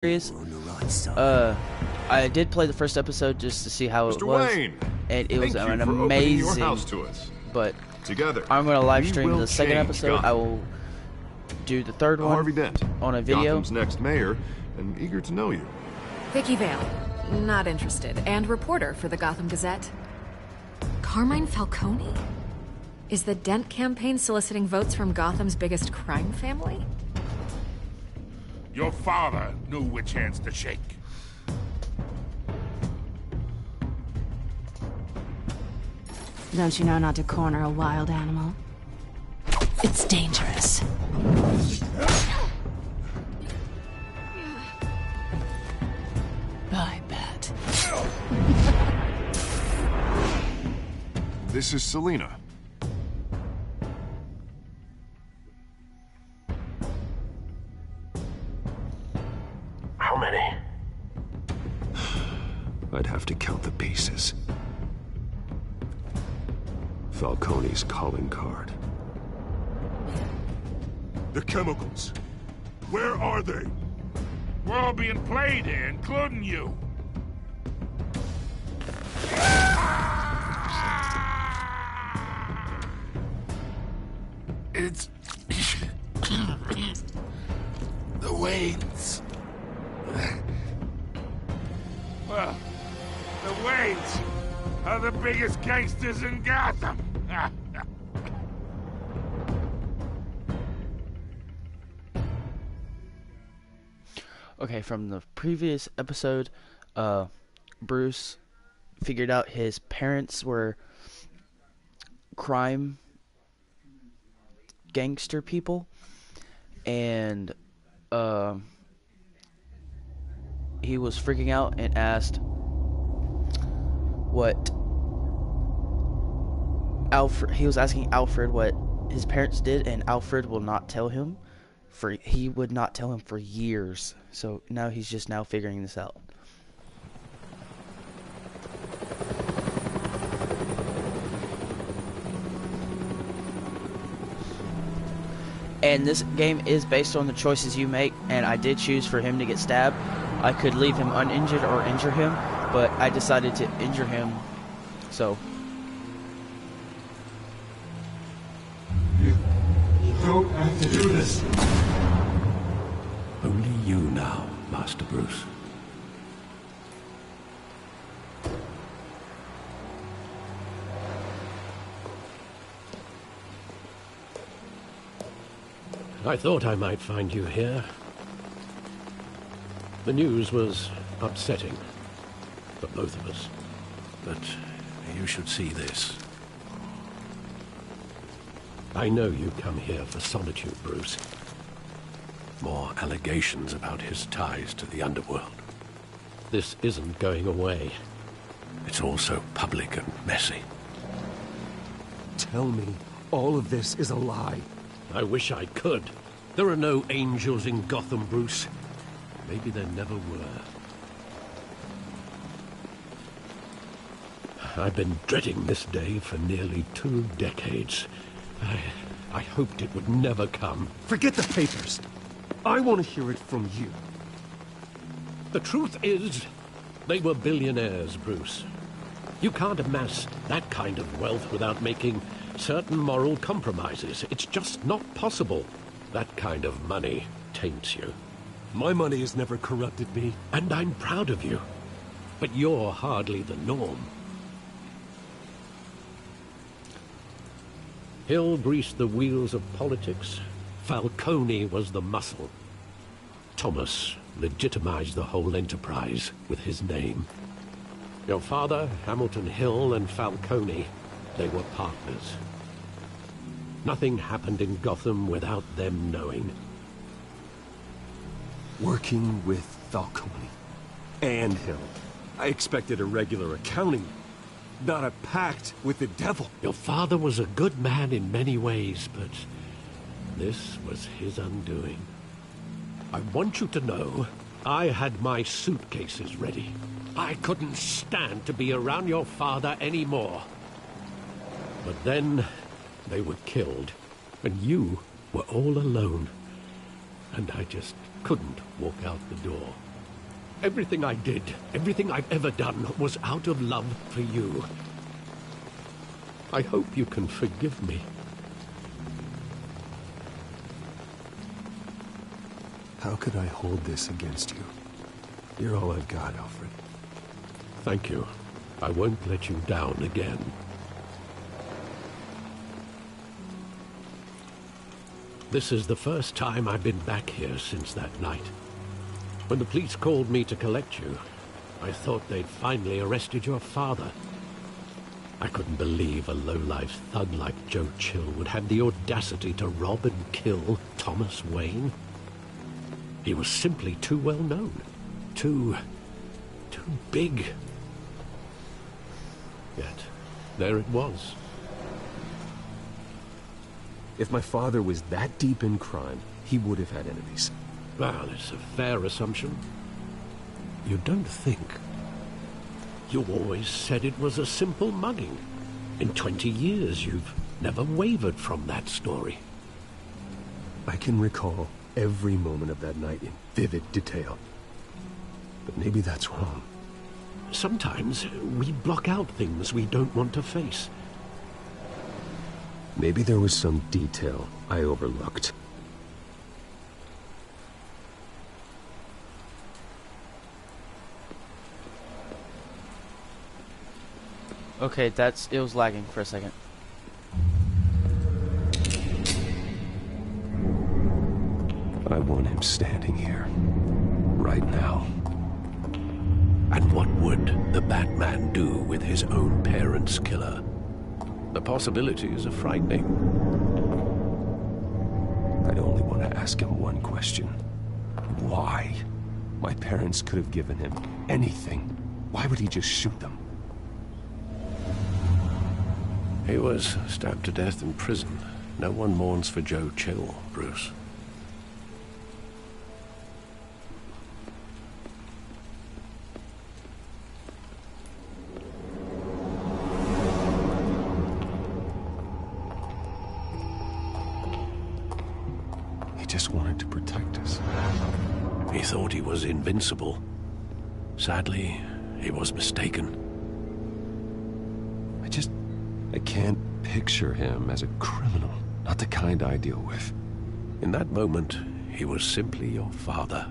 series. I did play the first episode just to see how it Mr. was, Wayne, and it was thank an you for opening your amazing. house to us. But Together, I'm going to live we stream will the second change episode. Gotham. I will do the third one Harvey Dent, on a video. Gotham's next mayor, and eager to know you. Vicky Vale, not interested, and reporter for the Gotham Gazette. Carmine Falcone? Is the Dent campaign soliciting votes from Gotham's biggest crime family? Your father knew which hands to shake. Don't you know not to corner a wild animal? It's dangerous. I bet. This is Selina. How many? I'd have to count the pieces. Falcone's calling card. The chemicals. Where are they? We're all being played here, including you. It's... the Waynes. Well, the Waynes are the biggest gangsters in Gotham. Okay, from the previous episode, Bruce figured out his parents were crime gangster people, and he was freaking out and asked what Alfred. He was asking Alfred what his parents did, and Alfred will not tell him. He would not tell him for years. So now he's just now figuring this out. And this game is based on the choices you make, and I did choose for him to get stabbed. I could leave him uninjured or injure him, but I decided to injure him. So You don't have to do this. Only you now, Master Bruce. I thought I might find you here. The news was upsetting for both of us. But you should see this. I know you come here for solitude, Bruce. More allegations about his ties to the underworld. This isn't going away. It's all so public and messy. Tell me all of this is a lie. I wish I could. There are no angels in Gotham, Bruce. Maybe there never were. I've been dreading this day for nearly 2 decades. I hoped it would never come. Forget the papers. I want to hear it from you. The truth is, they were billionaires, Bruce. You can't amass that kind of wealth without making certain moral compromises. It's just not possible. That kind of money taints you. My money has never corrupted me. And I'm proud of you. But you're hardly the norm. Hill greased the wheels of politics. Falcone was the muscle. Thomas legitimized the whole enterprise with his name. Your father, Hamilton Hill, and Falcone, they were partners. Nothing happened in Gotham without them knowing. Working with Falcone and Hill. I expected a regular accounting, not a pact with the devil. Your father was a good man in many ways, but this was his undoing. I want you to know, I had my suitcases ready. I couldn't stand to be around your father anymore. But then they were killed, and you were all alone. And I just couldn't walk out the door. Everything I did, everything I've ever done, was out of love for you. I hope you can forgive me. How could I hold this against you? You're all I've got, Alfred. Thank you. I won't let you down again. This is the first time I've been back here since that night. When the police called me to collect you, I thought they'd finally arrested your father. I couldn't believe a low-life thug like Joe Chill would have the audacity to rob and kill Thomas Wayne. He was simply too well known. Too big. Yet, there it was. If my father was that deep in crime, he would have had enemies. Well, it's a fair assumption. You don't think. You always said it was a simple mugging. In 20 years, you've never wavered from that story. I can recall every moment of that night in vivid detail. But maybe that's wrong. Sometimes we block out things we don't want to face. Maybe there was some detail I overlooked. Okay, it was lagging for a second. I want him standing here, right now. And what would the Batman do with his own parents' killer? The possibilities are frightening. I'd only want to ask him one question. Why? My parents could have given him anything. Why would he just shoot them? He was stabbed to death in prison. No one mourns for Joe Chill, Bruce. He just wanted to protect us. He thought he was invincible. Sadly, he was mistaken. I can't picture him as a criminal. Not the kind I deal with. In that moment, he was simply your father.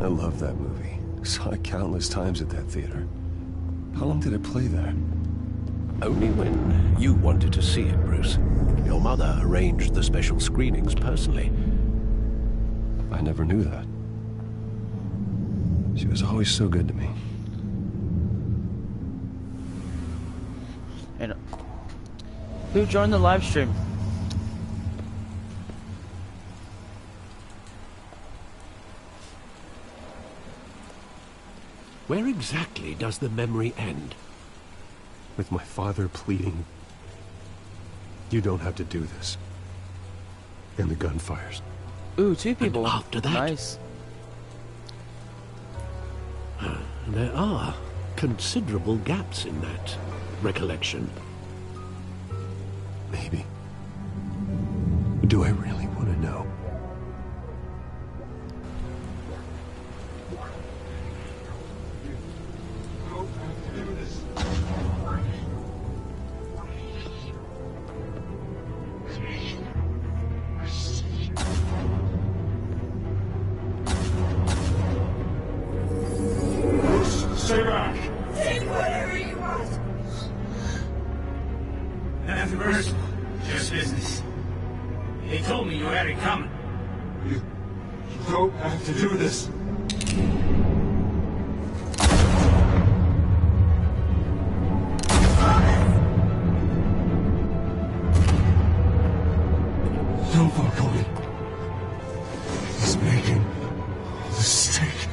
I love that movie. Saw it countless times at that theater. How long did it play there? Only when you wanted to see it, Bruce. Your mother arranged the special screenings personally. I never knew that. She was always so good to me. And who joined the live stream? Where exactly does the memory end? With my father pleading, "You don't have to do this." And the gun fires. Ooh, 2 people. And after that? Nice. There are considerable gaps in that recollection. Maybe. Do I really want to know? Stay back! Take whatever you want! Nothing personal, just business. They told me you had it coming. You don't have to do this. Don't Falcone. He's making a mistake.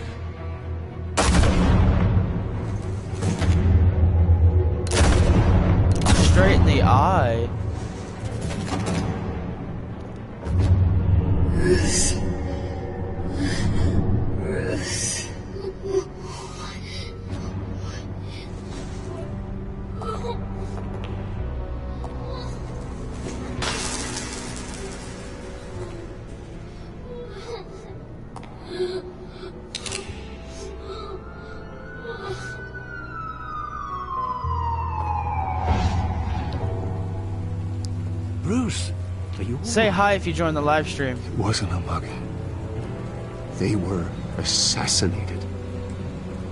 Straight in the eye. This Say hi if you join the live stream. It wasn't a mugging. They were assassinated.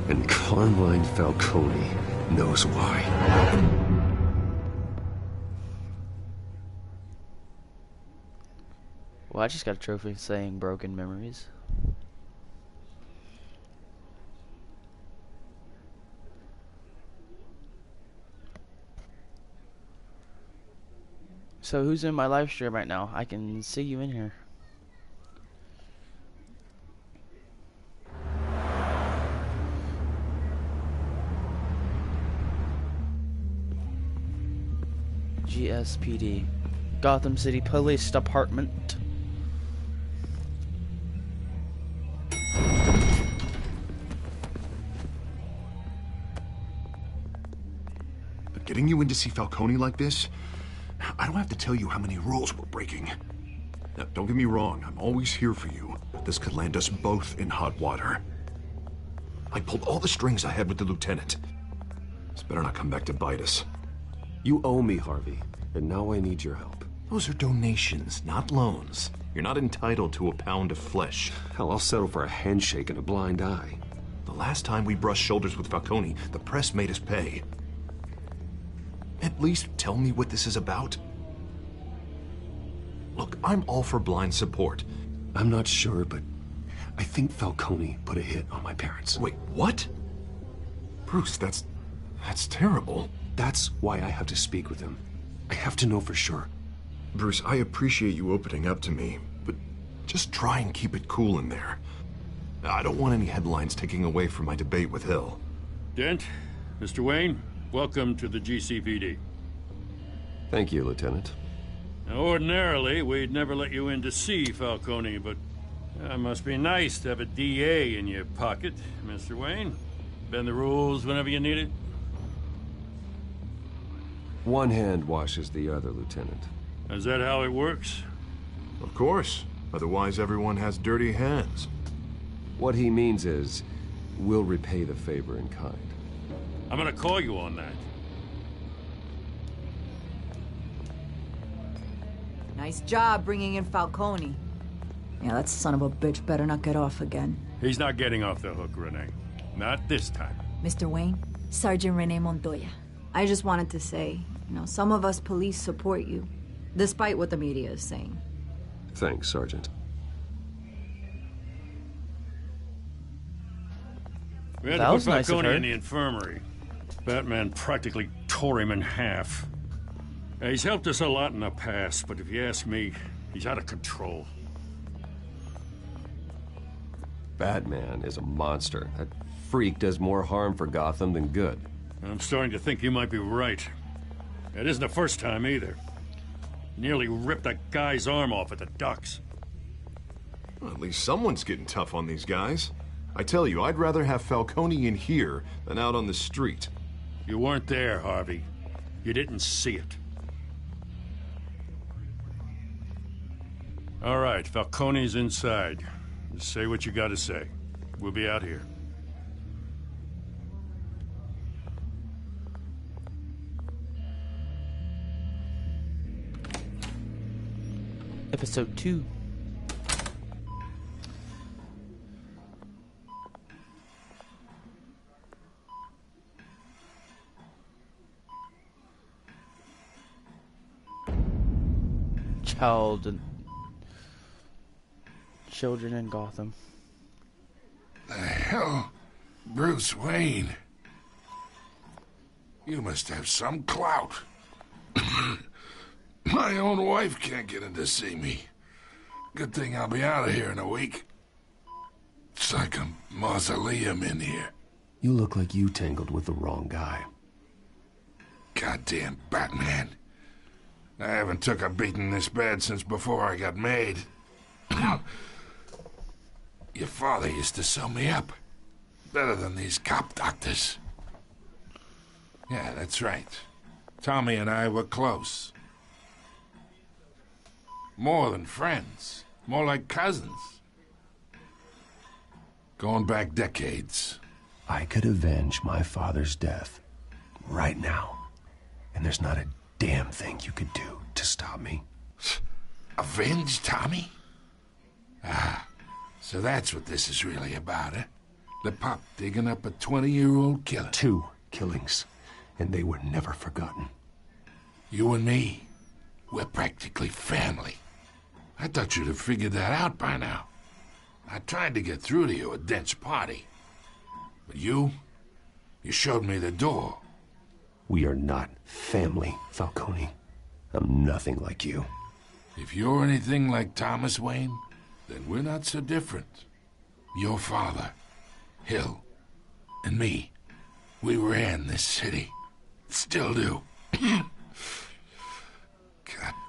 And Carmine Falcone knows why. Well, I just got a trophy saying broken memories. So who's in my live stream right now? I can see you in here. GSPD, Gotham City Police Department. But getting you in to see Falcone like this, I don't have to tell you how many rules we're breaking. Now, don't get me wrong, I'm always here for you, but this could land us both in hot water. I pulled all the strings I had with the lieutenant. This better not come back to bite us. You owe me, Harvey, and now I need your help. Those are donations, not loans. You're not entitled to a pound of flesh. Hell, I'll settle for a handshake and a blind eye. The last time we brushed shoulders with Falcone, the press made us pay. At least tell me what this is about. Look, I'm all for blind support. I'm not sure, but I think Falcone put a hit on my parents. Wait, what? Bruce, that's terrible. That's why I have to speak with him. I have to know for sure. Bruce, I appreciate you opening up to me, but just try and keep it cool in there. I don't want any headlines taking away from my debate with Hill. Dent, Mr. Wayne, welcome to the GCPD. Thank you, Lieutenant. Now, ordinarily, we'd never let you in to see Falcone, but it must be nice to have a DA in your pocket, Mr. Wayne. Bend the rules whenever you need it. One hand washes the other, Lieutenant. Is that how it works? Of course. Otherwise, everyone has dirty hands. What he means is, we'll repay the favor in kind. I'm gonna call you on that. Nice job bringing in Falcone. Yeah, that son of a bitch better not get off again. He's not getting off the hook, Renee. Not this time. Mr. Wayne, Sergeant Renee Montoya. I just wanted to say, some of us police support you, despite what the media is saying. Thanks, Sergeant. We had to put Falcone in the infirmary. Batman practically tore him in half. He's helped us a lot in the past, but if you ask me, he's out of control. Batman is a monster. That freak does more harm for Gotham than good. I'm starting to think you might be right. It isn't the first time either. Nearly ripped a guy's arm off at the docks. Well, at least someone's getting tough on these guys. I tell you, I'd rather have Falcone in here than out on the street. You weren't there, Harvey. You didn't see it. All right, Falcone's inside. Just say what you gotta say. We'll be out here. Episode 2. Children in Gotham. The hell? Bruce Wayne? You must have some clout. My own wife can't get in to see me. Good thing I'll be out of here in a week. It's like a mausoleum in here. You look like you tangled with the wrong guy. Goddamn Batman. I haven't took a beating this bad since before I got made. Your father used to sew me up. Better than these cop doctors. Yeah, that's right. Tommy and I were close. More than friends. More like cousins. Going back decades. I could avenge my father's death right now. And there's not a damn thing you could do to stop me. Avenge Tommy? Ah, so that's what this is really about, eh? The pup digging up a 20-year-old killer. 2 killings, and they were never forgotten. You and me, we're practically family. I thought you'd have figured that out by now. I tried to get through to you at Dent's party. But you showed me the door. We are not family, Falcone. I'm nothing like you. If you're anything like Thomas Wayne, then we're not so different. Your father, Hill, and me, we ran this city. Still do. God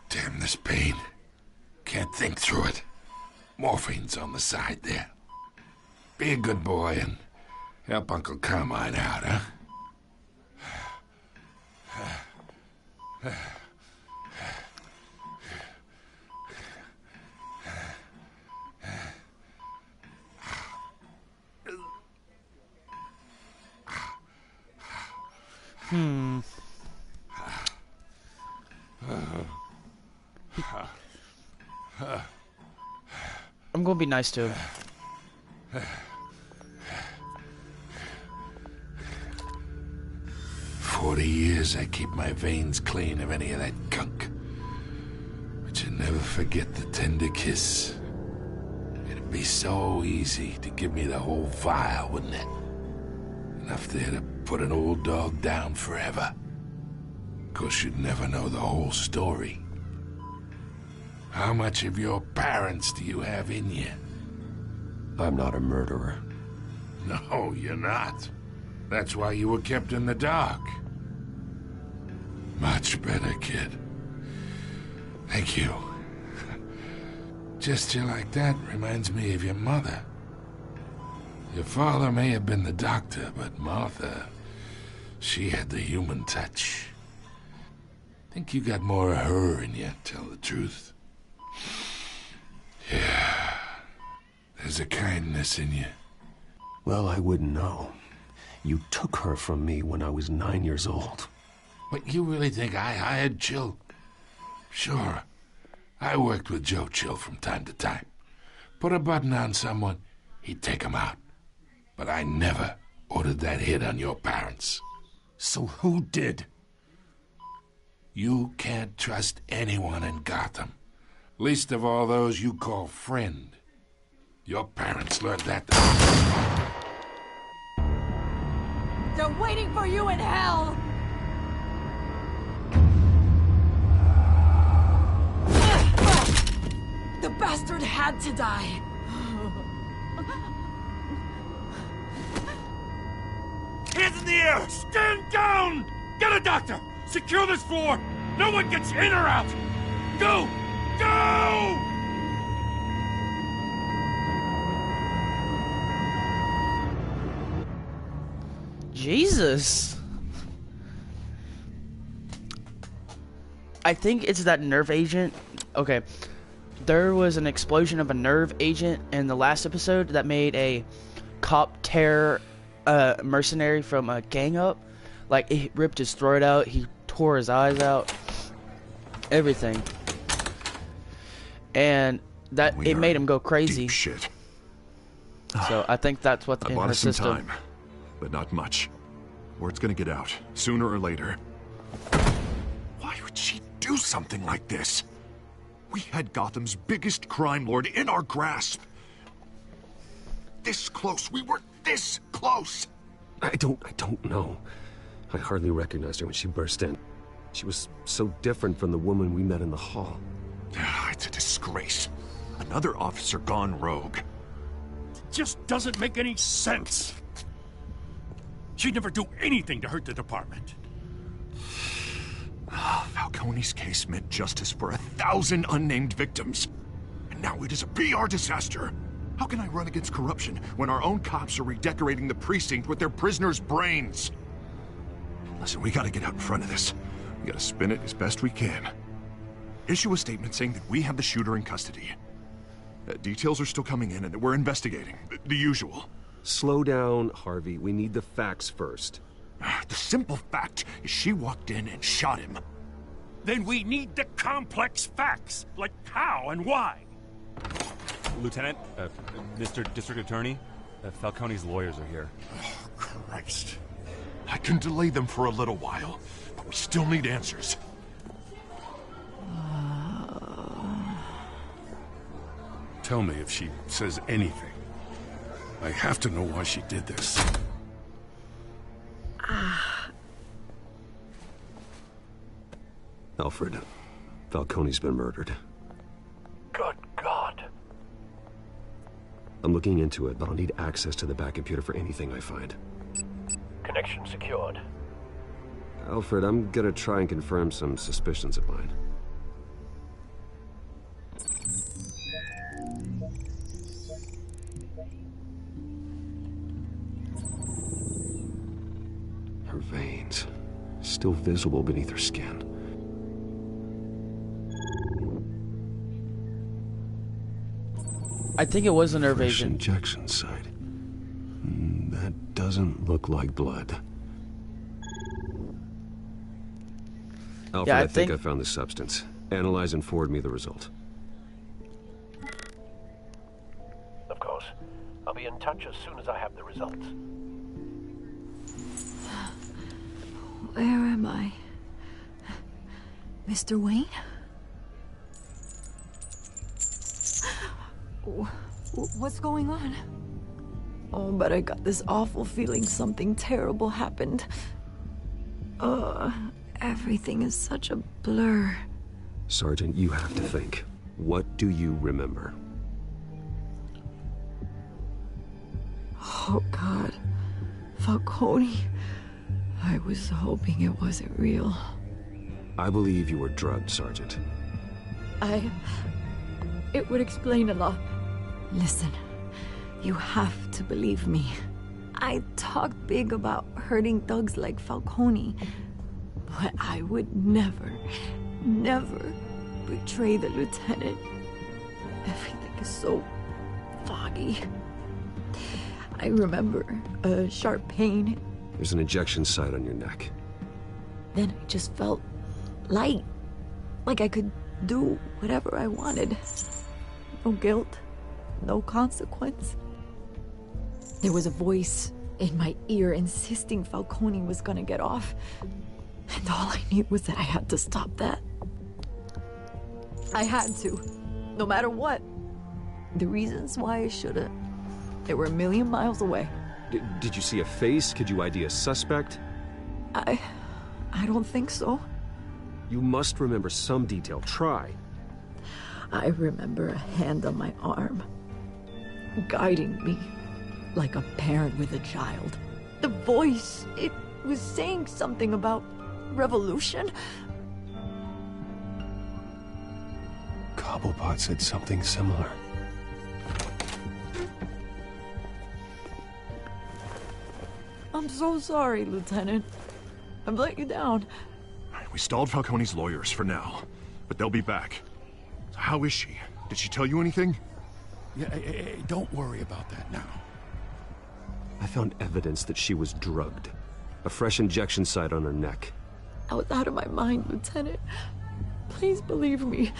damn this pain. Can't think through it. Morphine's on the side there. Be a good boy and help Uncle Carmine out, huh? I'm gonna be nice to him. 40 years I keep my veins clean of any of that gunk. But you never forget the tender kiss. It'd be so easy to give me the whole vial, wouldn't it? Enough there to put an old dog down forever. Of course, you'd never know the whole story. How much of your parents do you have in you? I'm not a murderer. No, you're not. That's why you were kept in the dark. Much better, kid. Thank you. Gesture like that reminds me of your mother. Your father may have been the doctor, but Martha, she had the human touch. Think you got more of her in you, tell the truth. Yeah. There's a kindness in you. Well, I wouldn't know. You took her from me when I was 9 years old. What, you really think I hired Chill? Sure. I worked with Joe Chill from time to time. Put a button on someone, he'd take him out. But I never ordered that hit on your parents. So who did? You can't trust anyone in Gotham. Least of all those you call friend. Your parents learned that. They're waiting for you in hell! The bastard had to die. Hands in the air! Stand down! Get a doctor! Secure this floor! No one gets in or out! Go! Go! Jesus. I think it's that nerve agent. Okay. There was an explosion of a nerve agent in the last episode that made a cop tear a mercenary from a gang up. Like, it ripped his throat out, he tore his eyes out, everything. And that it made him go crazy. Deep shit. So I think that's what's in her system. Time, but not much. Word's gonna get out, sooner or later. Why would she do something like this? We had Gotham's biggest crime lord in our grasp. This close. We were this close. I don't know. I hardly recognized her when she burst in. She was so different from the woman we met in the hall. It's a disgrace. Another officer gone rogue. It just doesn't make any sense. She'd never do anything to hurt the department. Falcone's case meant justice for 1,000 unnamed victims. And now it is a PR disaster. How can I run against corruption when our own cops are redecorating the precinct with their prisoners' brains? Listen, we gotta get out in front of this. We gotta spin it as best we can. Issue a statement saying that we have the shooter in custody. Details are still coming in and that we're investigating. The usual. Slow down, Harvey. We need the facts first. The simple fact is she walked in and shot him. Then we need the complex facts, like How and why? Lieutenant, Mr. District Attorney, Falcone's lawyers are here. Oh, Christ. I can delay them for a little while, but we still need answers. Tell me if she says anything. I have to know why she did this. Alfred, Falcone's been murdered. Good God. I'm looking into it, but I'll need access to the back computer for anything I find. Connection secured. Alfred, I'm gonna try and confirm some suspicions of mine. Her veins, still visible beneath her skin. I think it was a nerve Fresh agent. Injection site. That doesn't look like blood. Alfred, Yeah, I think I found the substance. Analyze and forward me the result. Of course. I'll be in touch as soon as I have the results. Where am I? Mr. Wayne? What's going on? Oh, but I got this awful feeling something terrible happened. Everything is such a blur. Sergeant, you have to think. What do you remember? Oh, God. Falcone. I was hoping it wasn't real. I believe you were drugged, Sergeant. It would explain a lot. Listen, you have to believe me. I talk big about hurting thugs like Falcone, but I would never betray the lieutenant. Everything is so foggy. I remember a sharp pain. There's an injection site on your neck. Then I just felt light, like I could do whatever I wanted. No guilt, no consequence. There was a voice in my ear insisting Falcone was gonna get off. And all I knew was that I had to stop that. I had to, no matter what. The reasons why I should've, they were a million miles away. Did you see a face? Could you ID a suspect? I don't think so. You must remember some detail. Try. I remember a hand on my arm, guiding me like a parent with a child. The voice, it was saying something about revolution. Cobblepot said something similar. I'm so sorry, Lieutenant. I've let you down. We stalled Falcone's lawyers for now, but they'll be back. So how is she? Did she tell you anything? Yeah, don't worry about that now. I found evidence that she was drugged. A fresh injection site on her neck. I was out of my mind, Lieutenant. Please believe me.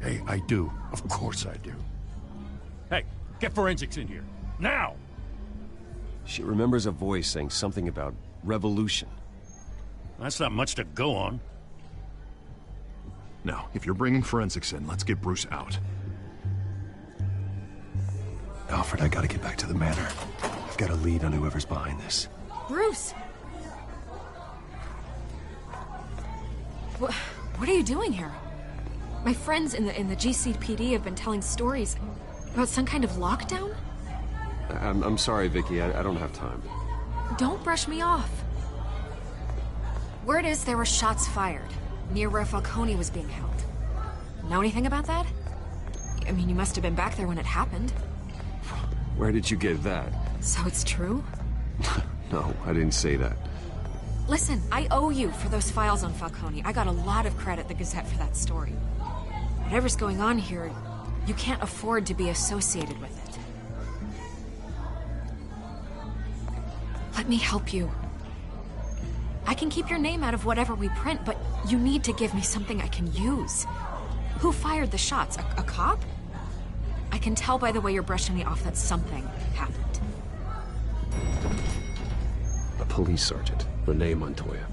Hey, I do. Of course I do. Hey, get forensics in here. Now! She remembers a voice saying something about revolution. That's not much to go on. Now, if you're bringing forensics in, let's get Bruce out. Alfred, I gotta get back to the manor. I've got a lead on whoever's behind this. Bruce! What are you doing here? My friends in the GCPD have been telling stories about some kind of lockdown? I'm sorry, Vicky. I don't have time. Don't brush me off. Word is there were shots fired near where Falcone was being held. Know anything about that? I mean, you must have been back there when it happened. Where did you get that? So it's true? No, I didn't say that. Listen, I owe you for those files on Falcone. I got a lot of credit at the Gazette for that story. Whatever's going on here, you can't afford to be associated with it. Let me help you. I can keep your name out of whatever we print, but you need to give me something I can use. Who fired the shots? A cop? I can tell by the way you're brushing me off that something happened. A police sergeant, Renee Montoya.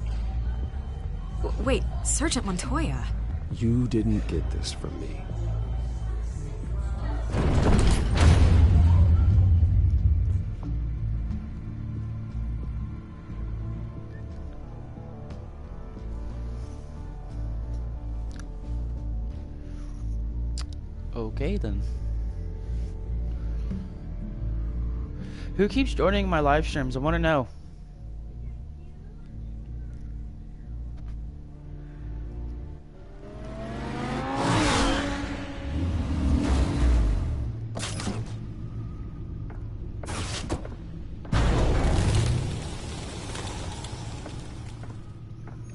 Wait, Sergeant Montoya? You didn't get this from me. Okay, then. Who keeps joining my live streams? I want to know.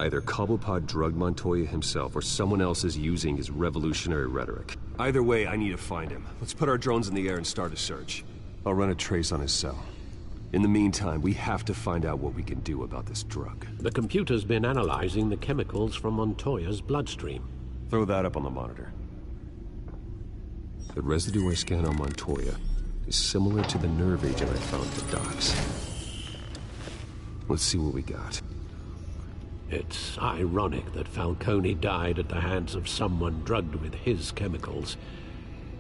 Either Cobblepot drugged Montoya himself, or someone else is using his revolutionary rhetoric. Either way, I need to find him. Let's put our drones in the air and start a search. I'll run a trace on his cell. In the meantime, we have to find out what we can do about this drug. The computer's been analyzing the chemicals from Montoya's bloodstream. Throw that up on the monitor. The residue I scan on Montoya is similar to the nerve agent I found at the docks. Let's see what we got. It's ironic that Falcone died at the hands of someone drugged with his chemicals.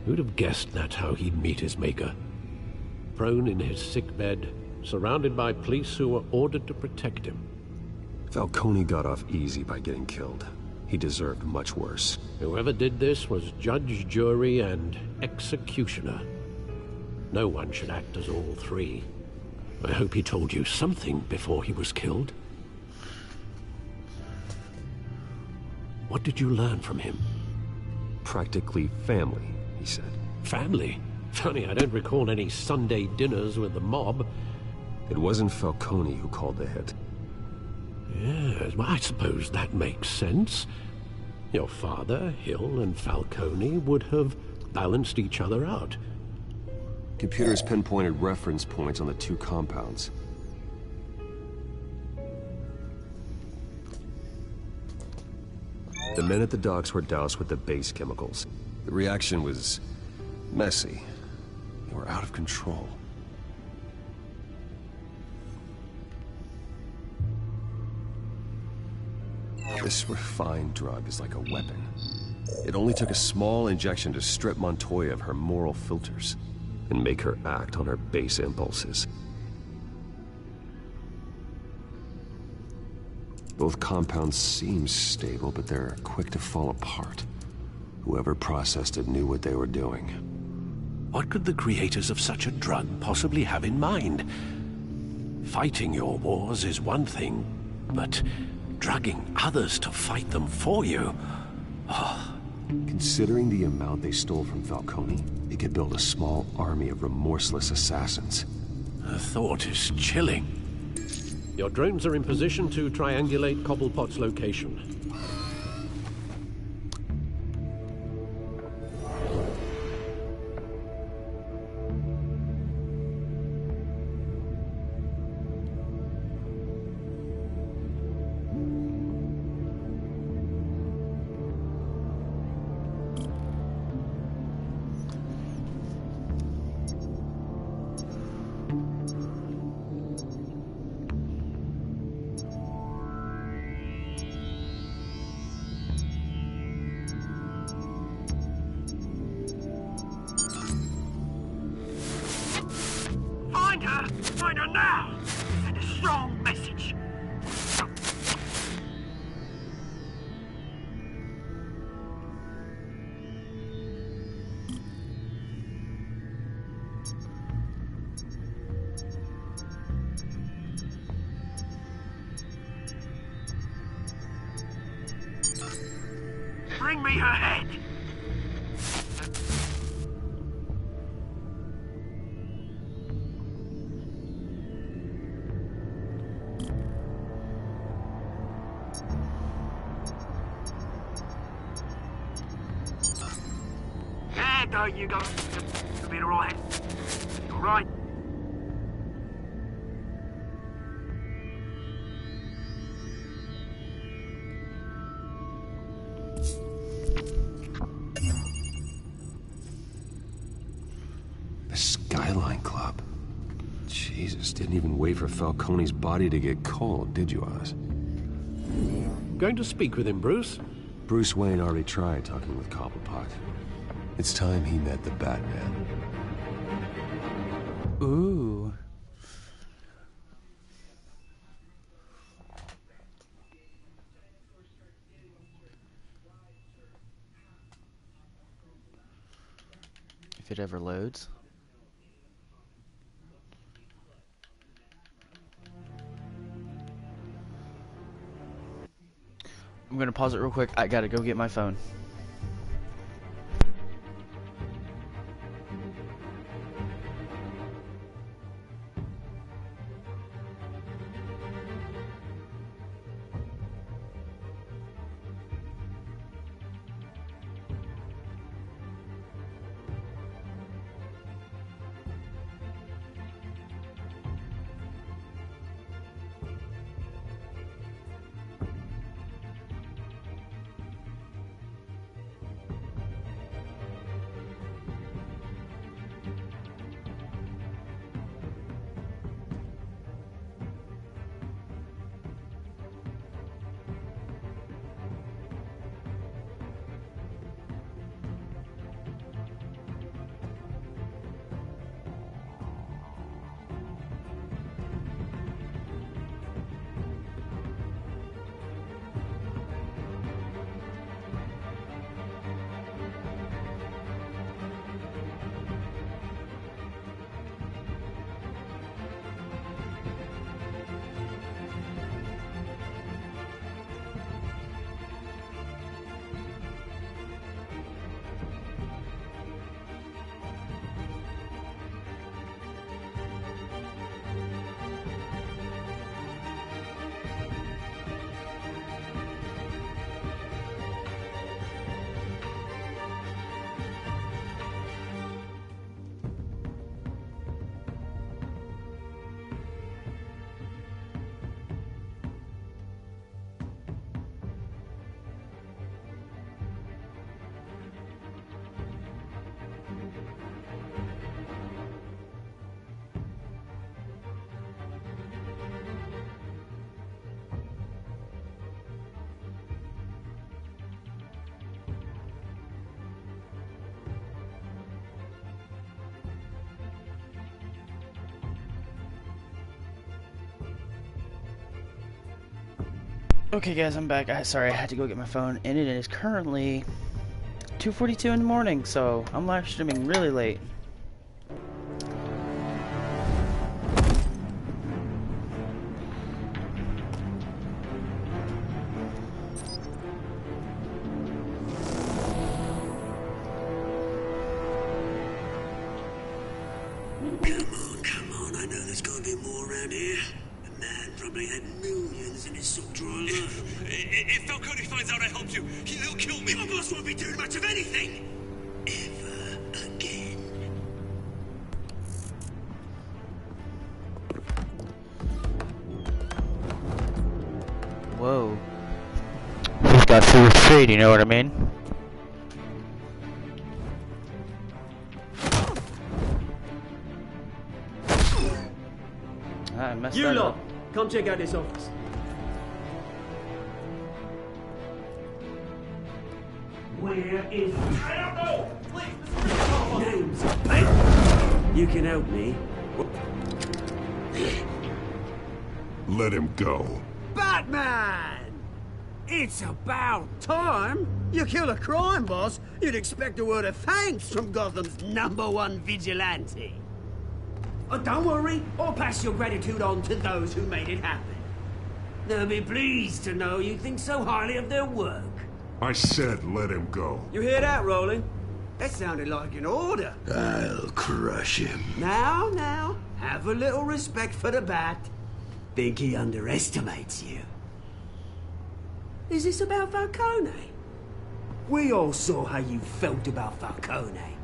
Who'd have guessed that's how he'd meet his maker? Prone in his sickbed, surrounded by police who were ordered to protect him. Falcone got off easy by getting killed. He deserved much worse. Whoever did this was judge, jury, and executioner. No one should act as all three. I hope he told you something before he was killed. What did you learn from him? Practically family, he said. Family? Funny, I don't recall any Sunday dinners with the mob. It wasn't Falcone who called the hit. Yes, well, I suppose that makes sense. Your father, Hill, and Falcone would have balanced each other out. Computers pinpointed reference points on the two compounds. The men at the docks were doused with the base chemicals. The reaction was messy. They were out of control. This refined drug is like a weapon. It only took a small injection to strip Montoya of her moral filters and make her act on her base impulses. Both compounds seem stable, but they're quick to fall apart. Whoever processed it knew what they were doing. What could the creators of such a drug possibly have in mind? Fighting your wars is one thing, but drugging others to fight them for you? Oh. Considering the amount they stole from Falcone, they could build a small army of remorseless assassins. The thought is chilling. Your drones are in position to triangulate Cobblepot's location. Find her now! Send a strong message. Bring me her head! There you go. You'll be alright. Alright. Skyline Club. Jesus, didn't even wait for Falcone's body to get cold, did you, Oz? Going to speak with him, Bruce? Bruce Wayne already tried talking with Cobblepot. It's time he met the Batman. Ooh. If it ever loads. I'm gonna pause it real quick. I gotta go get my phone. Okay guys, I'm back. Sorry, I had to go get my phone, and it is currently 2:42 in the morning, so I'm live streaming really late. Come on, I know there's gonna be more around here. The man probably had millions in his sock drawer alone. If Falcone finds out I helped you, he'll kill me. Your boss won't be doing much of anything. Ever again. Whoa. He's got food trade, you know what I mean? I messed You that lot, up. come check out this office. Where is... I don't know! Please, names. You can help me. Let him go. Batman! It's about time. You kill a crime boss, you'd expect a word of thanks from Gotham's #1 vigilante. Oh, don't worry, I'll pass your gratitude on to those who made it happen. They'll be pleased to know you think so highly of their work. I said let him go. You hear that, Roland? That sounded like an order. I'll crush him. Now, have a little respect for the Bat. Think he underestimates you. Is this about Falcone? We all saw how you felt about Falcone.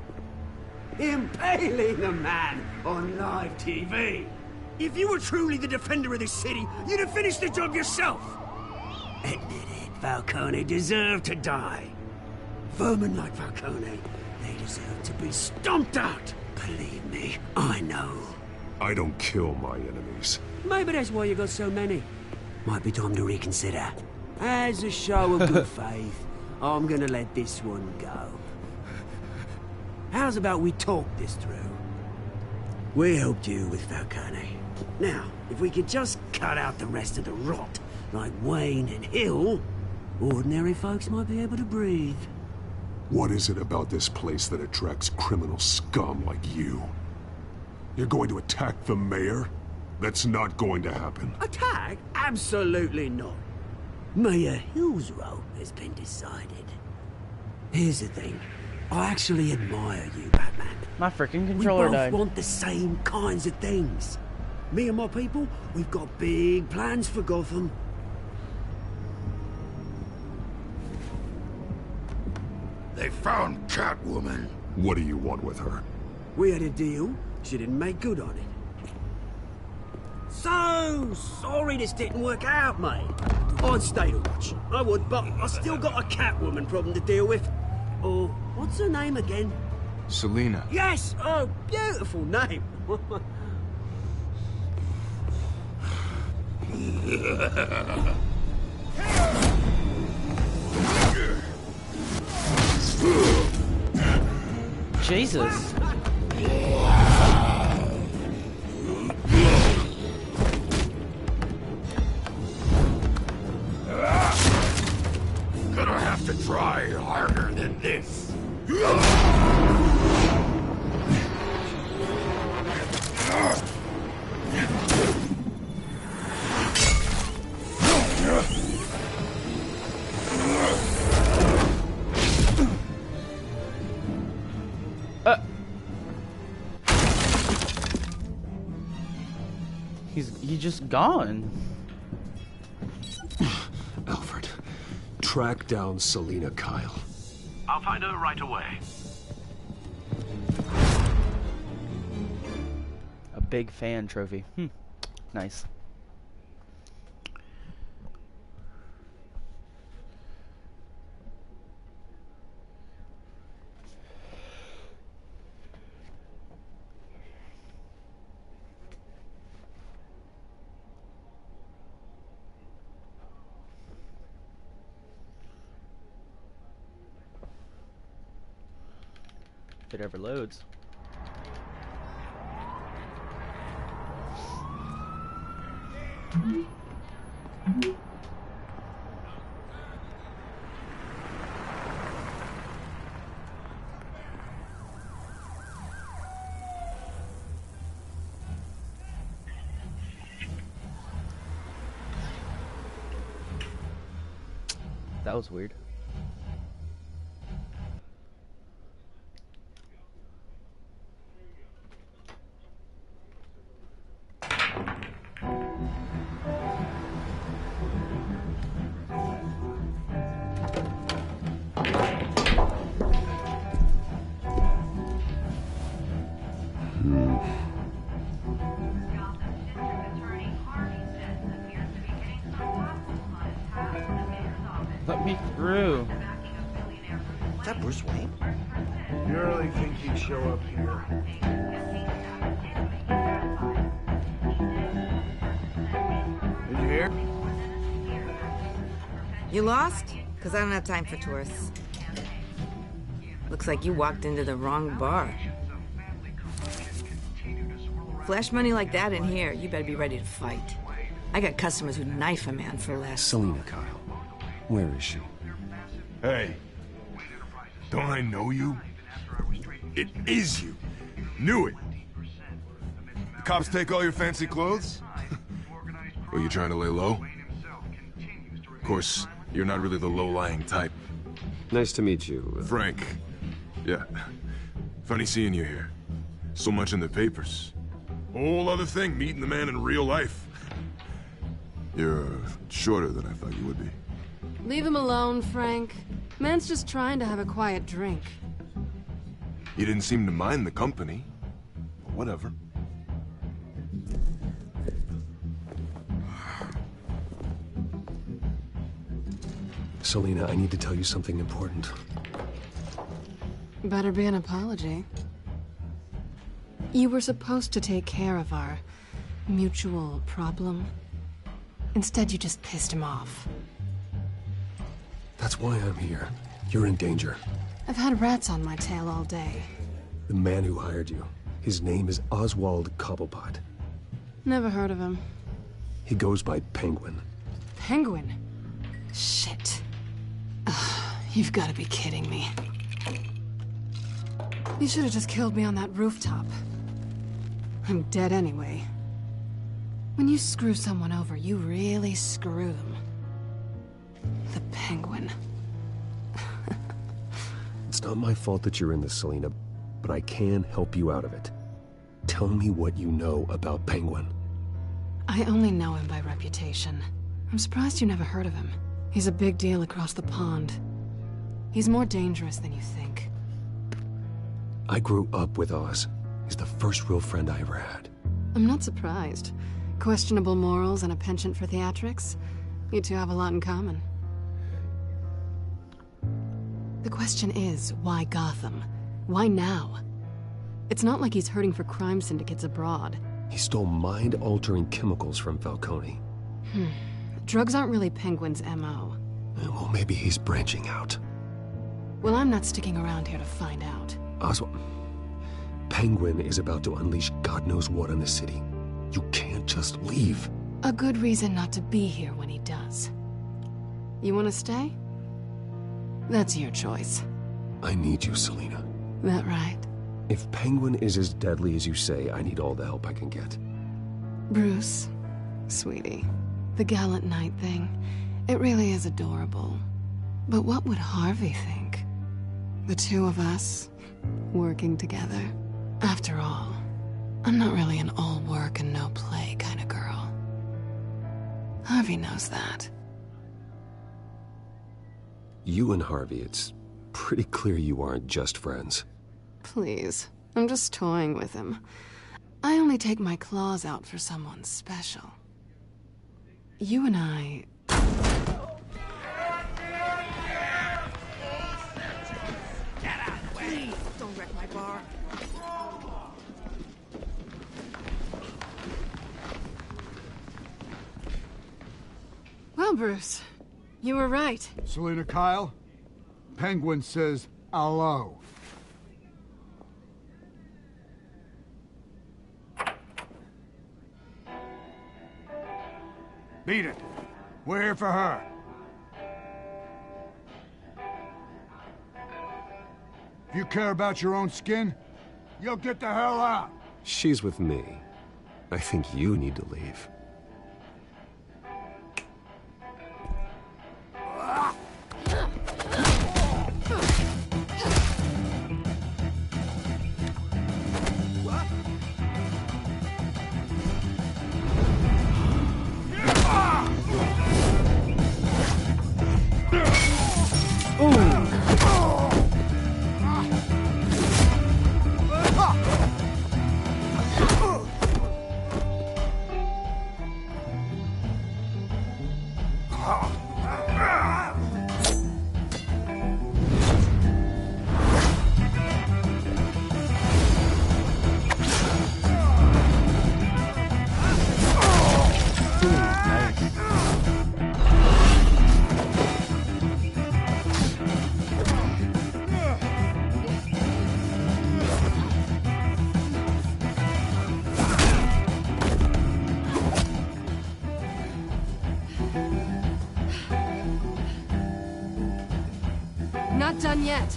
Impaling a man on live TV. If you were truly the defender of this city, you'd have finished the job yourself. Admit it, Falcone deserved to die. Vermin like Falcone, they deserve to be stomped out. Believe me, I know. I don't kill my enemies. Maybe that's why you got so many. Might be time to reconsider. As a show of good faith, I'm gonna let this one go. How's about we talk this through? We helped you with Falcone. Now, if we could just cut out the rest of the rot, like Wayne and Hill, ordinary folks might be able to breathe. What is it about this place that attracts criminal scum like you? You're going to attack the mayor? That's not going to happen. Attack? Absolutely not. Mayor Hill's role has been decided. Here's the thing. I actually admire you, Batman. My freaking controller died. We both want the same kinds of things. Me and my people, we've got big plans for Gotham. They found Catwoman. What do you want with her? We had a deal. She didn't make good on it. So sorry this didn't work out, mate. I'd stay to watch. I would, but I still got a Catwoman problem to deal with. Oh, what's her name again? Selina. Yes! Oh, beautiful name. Jesus. Gonna have to try harder than this. He's just gone. Alfred, track down Selina Kyle. I'll find her right away. A big fan trophy. Nice. If it ever loads. That was weird. Let me through. Is that Bruce Wayne? You really think he'd show up here? Did you hear? You lost? Because I don't have time for tourists. Looks like you walked into the wrong bar. Flash money like that in here, you better be ready to fight. I got customers who'd knife a man for less. Selina Kyle. Where is she? Hey, don't I know you? It is you. Knew it. The cops take all your fancy clothes? Well, you trying to lay low? Of course, you're not really the low-lying type. Nice to meet you. Frank. Yeah. Funny seeing you here. So much in the papers. Whole other thing, meeting the man in real life. You're shorter than I thought you would be. Leave him alone, Frank. Man's just trying to have a quiet drink. You didn't seem to mind the company. Whatever. Selina, I need to tell you something important. Better be an apology. You were supposed to take care of our mutual problem. Instead, you just pissed him off. That's why I'm here. You're in danger. I've had rats on my tail all day. The man who hired you, his name is Oswald Cobblepot. Never heard of him. He goes by Penguin. Penguin? Shit. Ugh, you've got to be kidding me. You should have just killed me on that rooftop. I'm dead anyway. When you screw someone over, you really screw them. The Penguin. It's not my fault that you're in this, Selina, but I can help you out of it. Tell me what you know about Penguin. I only know him by reputation. I'm surprised you never heard of him. He's a big deal across the pond. He's more dangerous than you think. I grew up with Oz. He's the first real friend I ever had. I'm not surprised. Questionable morals and a penchant for theatrics. You two have a lot in common. The question is, why Gotham? Why now? It's not like he's hurting for crime syndicates abroad. He stole mind-altering chemicals from Falcone. Drugs aren't really Penguin's MO. Well, maybe he's branching out. Well, I'm not sticking around here to find out. Oswald, Penguin is about to unleash God knows what on the city. You can't just leave. A good reason not to be here when he does. You want to stay? That's your choice. I need you, Selina. That right? If Penguin is as deadly as you say, I need all the help I can get. Bruce, sweetie, the gallant knight thing, it really is adorable. But what would Harvey think? The two of us, working together. After all, I'm not really an all work and no play kind of girl. Harvey knows that. You and Harvey, it's pretty clear you aren't just friends. Please, I'm just toying with him. I only take my claws out for someone special. You and I... Get out of the way! Please, don't wreck my bar. Well, Bruce, you were right. Selina Kyle, Penguin says hello. Beat it. We're here for her. If you care about your own skin, you'll get the hell out. She's with me. I think you need to leave. Not done yet.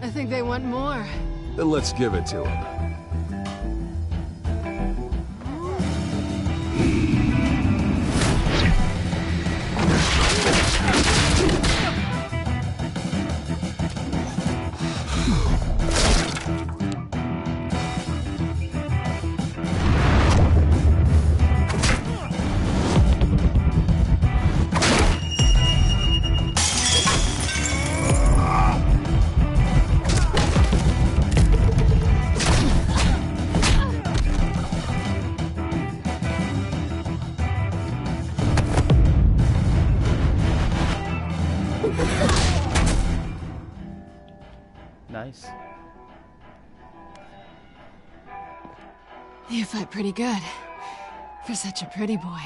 I think they want more. Then let's give it to him. Nice. You fight pretty good for such a pretty boy.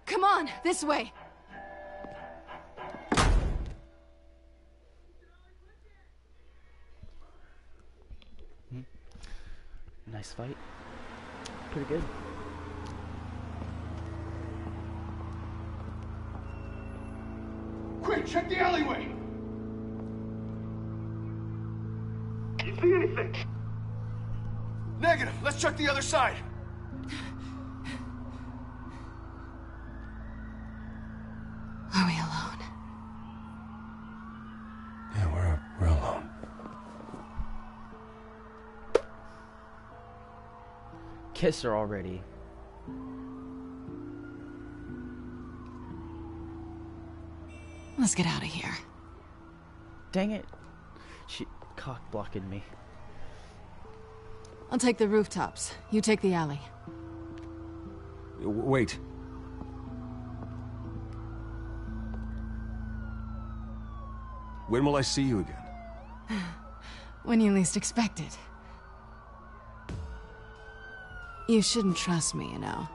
Come on, this way. Nice fight. Pretty good. Quick, check the alleyway! You see anything? Negative. Let's check the other side. Are we alone? Yeah, we're alone. Kiss her already. Let's get out of here. Dang it. She cock-blocking me. I'll take the rooftops. You take the alley. Wait. When will I see you again? When you least expect it. You shouldn't trust me, you know.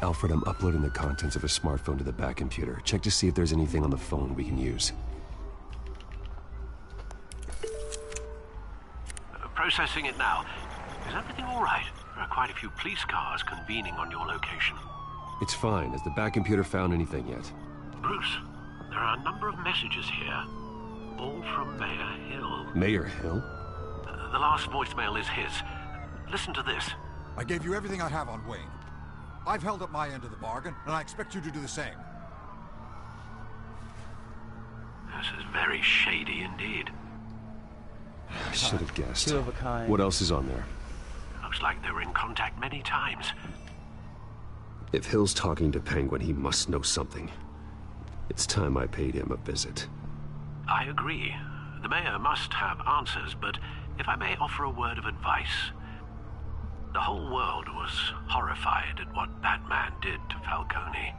Alfred, I'm uploading the contents of a smartphone to the back computer. Check to see if there's anything on the phone we can use. Processing it now. Is everything all right? There are quite a few police cars convening on your location. It's fine. Has the back computer found anything yet? Bruce, there are a number of messages here, all from Mayor Hill. Mayor Hill? The last voicemail is his. Listen to this. I gave you everything I have on Wayne. I've held up my end of the bargain, and I expect you to do the same. This is very shady indeed. I should have guessed. Two of a kind. What else is on there? Looks like they were in contact many times. If Hill's talking to Penguin, he must know something. It's time I paid him a visit. I agree. The mayor must have answers, but if I may offer a word of advice. The whole world was horrified at what Batman did to Falcone.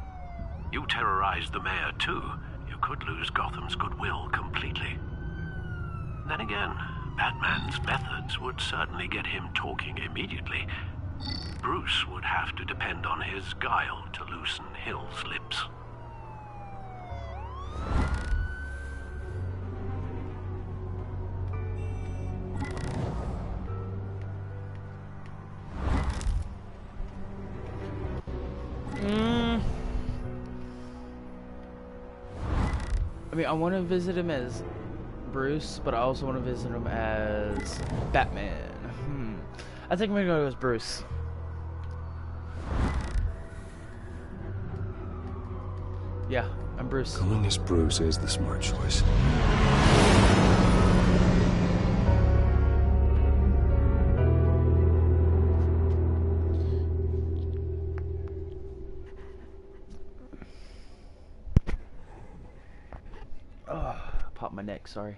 You terrorized the mayor too. You could lose Gotham's goodwill completely. Then again, Batman's methods would certainly get him talking immediately. Bruce would have to depend on his guile to loosen Hill's lips. I mean, I want to visit him as Bruce, but I also want to visit him as Batman. I think I'm gonna go as Bruce. Yeah, I'm Bruce. Going as Bruce is the smart choice. Popped my neck, sorry.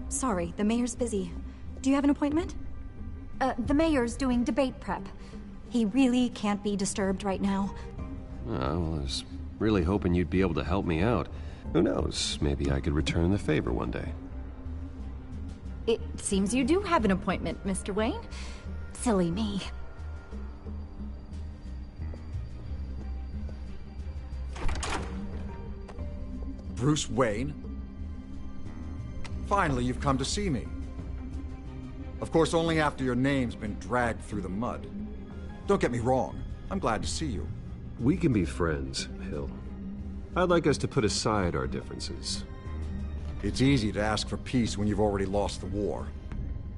Sorry, the mayor's busy. Do you have an appointment? The mayor's doing debate prep. He really can't be disturbed right now. Well, I was really hoping you'd be able to help me out. Who knows, maybe I could return the favor one day. It seems you do have an appointment, Mr. Wayne. Silly me. Bruce Wayne? Finally, you've come to see me. Of course, only after your name's been dragged through the mud. Don't get me wrong. I'm glad to see you. We can be friends, Hill. I'd like us to put aside our differences. It's easy to ask for peace when you've already lost the war.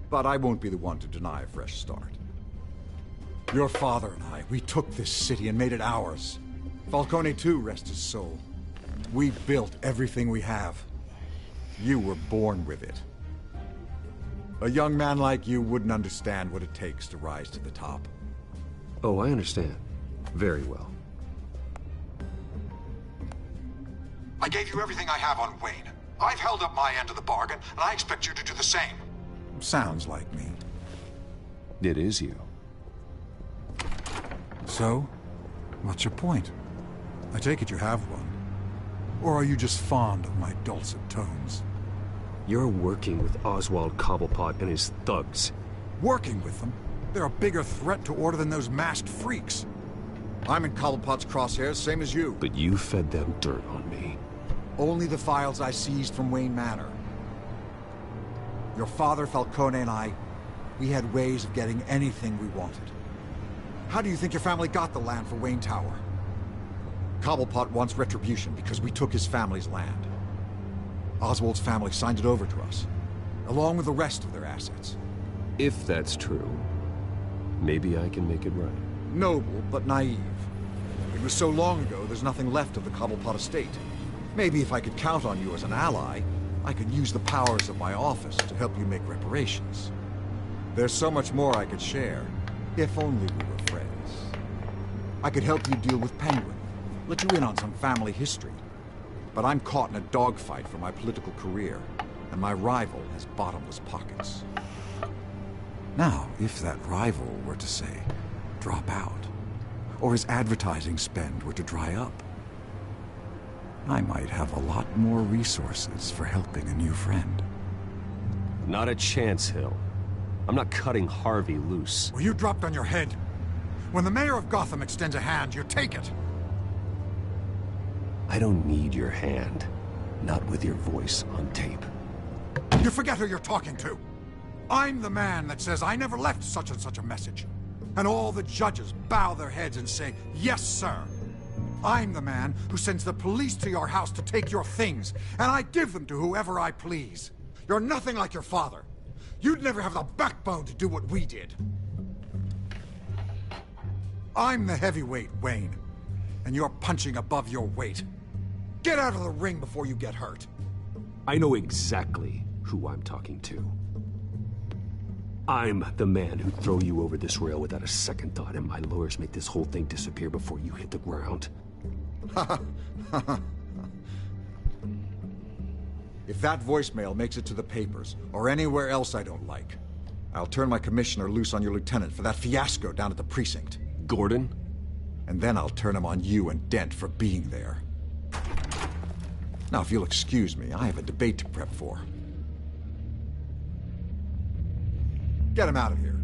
But I won't be the one to deny a fresh start. Your father and I, we took this city and made it ours. Falcone too, rest his soul. We built everything we have. You were born with it. A young man like you wouldn't understand what it takes to rise to the top. Oh, I understand. Very well. I gave you everything I have on Wayne. I've held up my end of the bargain, and I expect you to do the same. Sounds like me. It is you. So, what's your point? I take it you have one. Or are you just fond of my dulcet tones? You're working with Oswald Cobblepot and his thugs. Working with them? They're a bigger threat to order than those masked freaks. I'm in Cobblepot's crosshairs, same as you. But you fed them dirt on me. Only the files I seized from Wayne Manor. Your father, Falcone, and I, we had ways of getting anything we wanted. How do you think your family got the land for Wayne Tower? Cobblepot wants retribution because we took his family's land. Oswald's family signed it over to us, along with the rest of their assets. If that's true, maybe I can make it right. Noble, but naive. It was so long ago, there's nothing left of the Cobblepot estate. Maybe if I could count on you as an ally, I could use the powers of my office to help you make reparations. There's so much more I could share, if only we were friends. I could help you deal with Penguin, let you in on some family history. But I'm caught in a dogfight for my political career, and my rival has bottomless pockets. Now, if that rival were to say, drop out, or his advertising spend were to dry up, I might have a lot more resources for helping a new friend. Not a chance, Hill. I'm not cutting Harvey loose. Well, you dropped on your head. When the mayor of Gotham extends a hand, you take it. I don't need your hand. Not with your voice on tape. You forget who you're talking to. I'm the man that says I never left such and such a message. And all the judges bow their heads and say, yes, sir. I'm the man who sends the police to your house to take your things, and I give them to whoever I please. You're nothing like your father. You'd never have the backbone to do what we did. I'm the heavyweight, Wayne, and you're punching above your weight. Get out of the ring before you get hurt. I know exactly who I'm talking to. I'm the man who'd throw you over this rail without a second thought, and my lawyers make this whole thing disappear before you hit the ground. If that voicemail makes it to the papers, or anywhere else I don't like, I'll turn my commissioner loose on your lieutenant for that fiasco down at the precinct. Gordon? And then I'll turn him on you and Dent for being there. Now, if you'll excuse me, I have a debate to prep for. Get him out of here.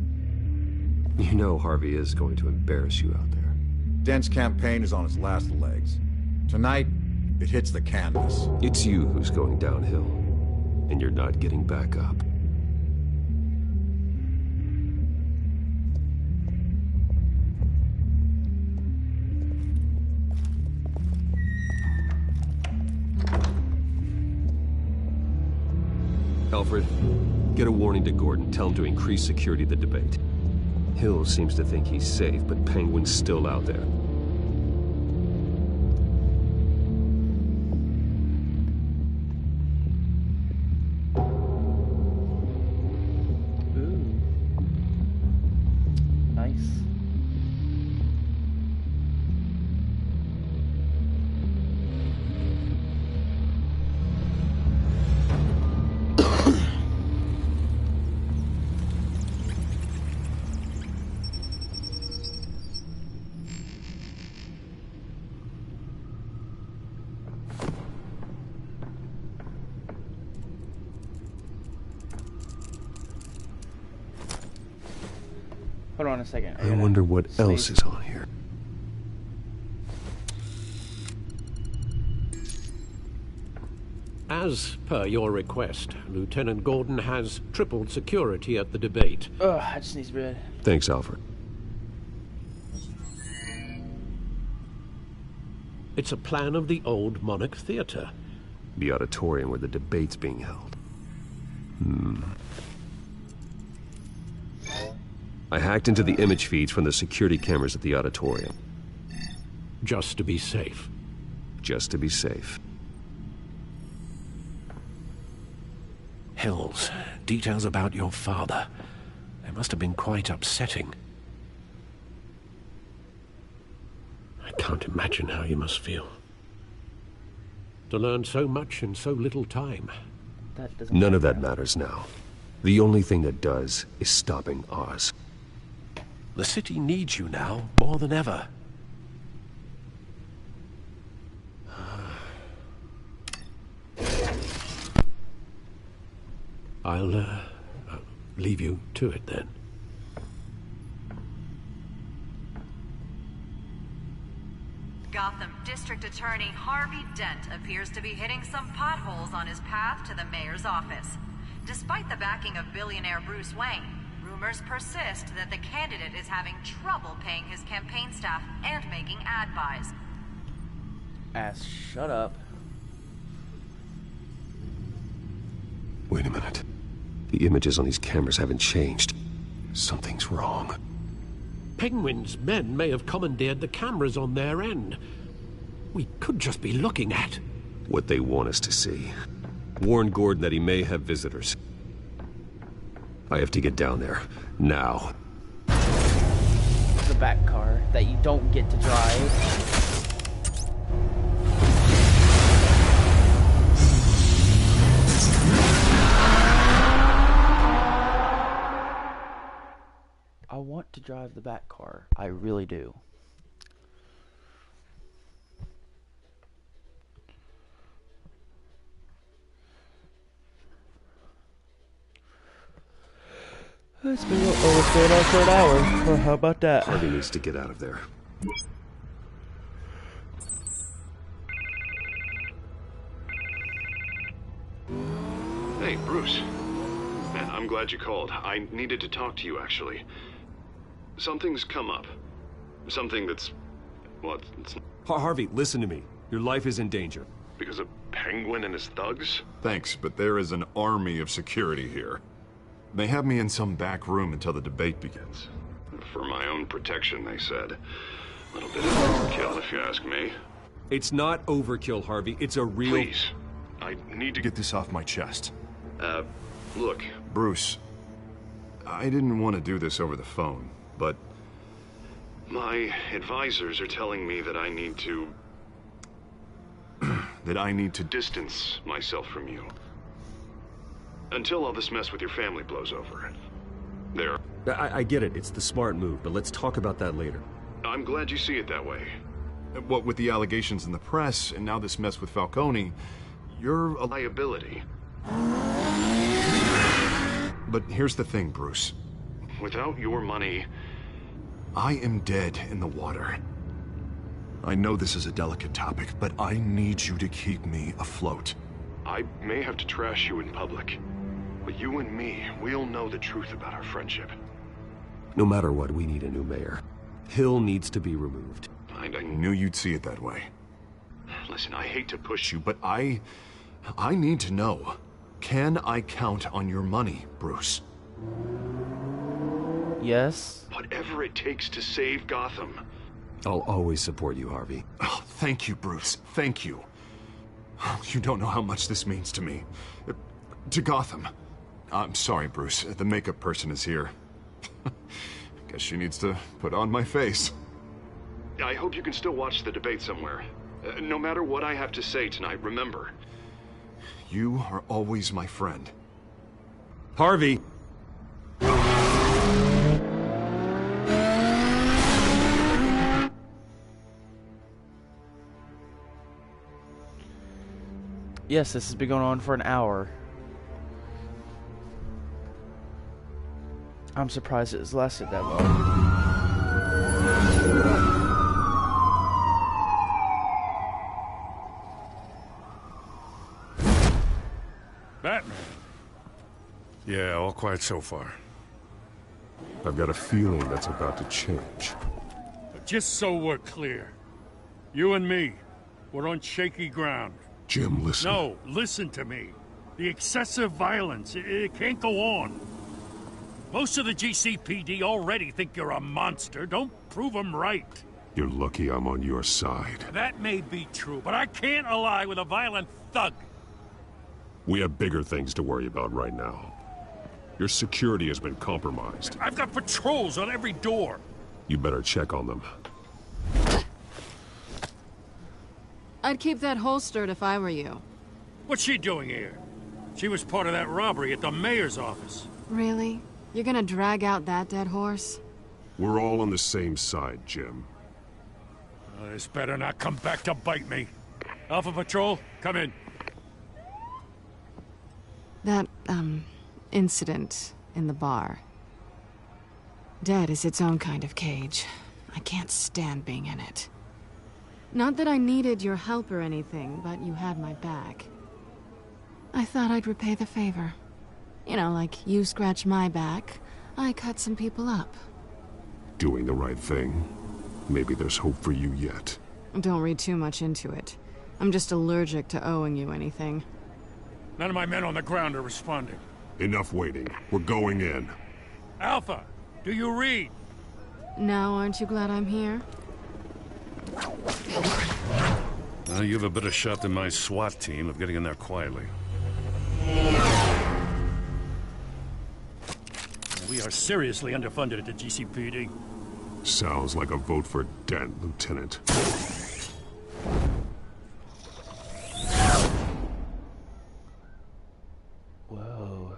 You know Harvey is going to embarrass you out there. Dent's campaign is on its last legs. Tonight, it hits the canvas. It's you who's going downhill, and you're not getting back up. Alfred, get a warning to Gordon. Tell him to increase security of the debate. Hill seems to think he's safe, but Penguin's still out there. Hold on a second. I wonder what else is on here. As per your request, Lieutenant Gordon has tripled security at the debate. Ugh, I just need bread. Thanks, Alfred. It's a plan of the old Monarch Theatre. The auditorium where the debate's being held. I hacked into the image feeds from the security cameras at the auditorium. Just to be safe. Just to be safe. Hills, details about your father. They must have been quite upsetting. I can't imagine how you must feel. To learn so much in so little time. None of that matters now. The only thing that does is stopping Oz. The city needs you now, more than ever. I'll leave you to it then. Gotham District Attorney Harvey Dent appears to be hitting some potholes on his path to the mayor's office. Despite the backing of billionaire Bruce Wayne, rumors persist that the candidate is having trouble paying his campaign staff and making ad buys. Shut up. Wait a minute. The images on these cameras haven't changed. Something's wrong. Penguin's men may have commandeered the cameras on their end. We could just be looking at what they want us to see. Warn Gordon that he may have visitors. I have to get down there. Now. The back car that you don't get to drive. I want to drive the back car. I really do. It's been almost going on for an hour. Well, how about that? Harvey needs to get out of there. Hey, Bruce. Man, I'm glad you called. I needed to talk to you, actually. Something's come up. Something that's... well, it's... Harvey, listen to me. Your life is in danger. Because of Penguin and his thugs? Thanks, but there is an army of security here. They have me in some back room until the debate begins. For my own protection, they said. A little bit of overkill, if you ask me. It's not overkill, Harvey. It's a real... Please. I need to get this off my chest. Look, Bruce. I didn't want to do this over the phone, but... my advisors are telling me that I need to... that I need to distance myself from you. Until all this mess with your family blows over. There. I get it. It's the smart move, but let's talk about that later. I'm glad you see it that way. What with the allegations in the press, and now this mess with Falcone, you're a liability. But here's the thing, Bruce. Without your money, I am dead in the water. I know this is a delicate topic, but I need you to keep me afloat. I may have to trash you in public, but you and me, we'll know the truth about our friendship. No matter what, we need a new mayor. Hill needs to be removed. I knew you'd see it that way. Listen, I hate to push you, but I need to know. Can I count on your money, Bruce? Yes. Whatever it takes to save Gotham. I'll always support you, Harvey. Oh, thank you, Bruce. Thank you. You don't know how much this means to me. To Gotham. I'm sorry, Bruce. The makeup person is here. Guess she needs to put on my face. I hope you can still watch the debate somewhere. No matter what I have to say tonight, remember. You are always my friend. Harvey! Yes, this has been going on for an hour. I'm surprised it has lasted that long. Batman. Yeah, all quiet so far. I've got a feeling that's about to change. But just so we're clear, you and me, we're on shaky ground. Jim, listen. No, listen to me. The excessive violence, it can't go on. Most of the GCPD already think you're a monster. Don't prove them right. You're lucky I'm on your side. That may be true, but I can't ally with a violent thug. We have bigger things to worry about right now. Your security has been compromised. I've got patrols on every door. You better check on them. I'd keep that holstered if I were you. What's she doing here? She was part of that robbery at the mayor's office. Really? You're gonna drag out that dead horse? We're all on the same side, Jim. This better not come back to bite me. Alpha Patrol, come in. That, incident in the bar. Dead is its own kind of cage. I can't stand being in it. Not that I needed your help or anything, but you had my back. I thought I'd repay the favor. You know, like you scratch my back, I cut some people up. Doing the right thing. Maybe there's hope for you yet. Don't read too much into it. I'm just allergic to owing you anything. None of my men on the ground are responding. Enough waiting. We're going in. Alpha, do you read? Now, aren't you glad I'm here? You have a better shot than my SWAT team of getting in there quietly. We are seriously underfunded at the GCPD. Sounds like a vote for Dent, Lieutenant. Whoa.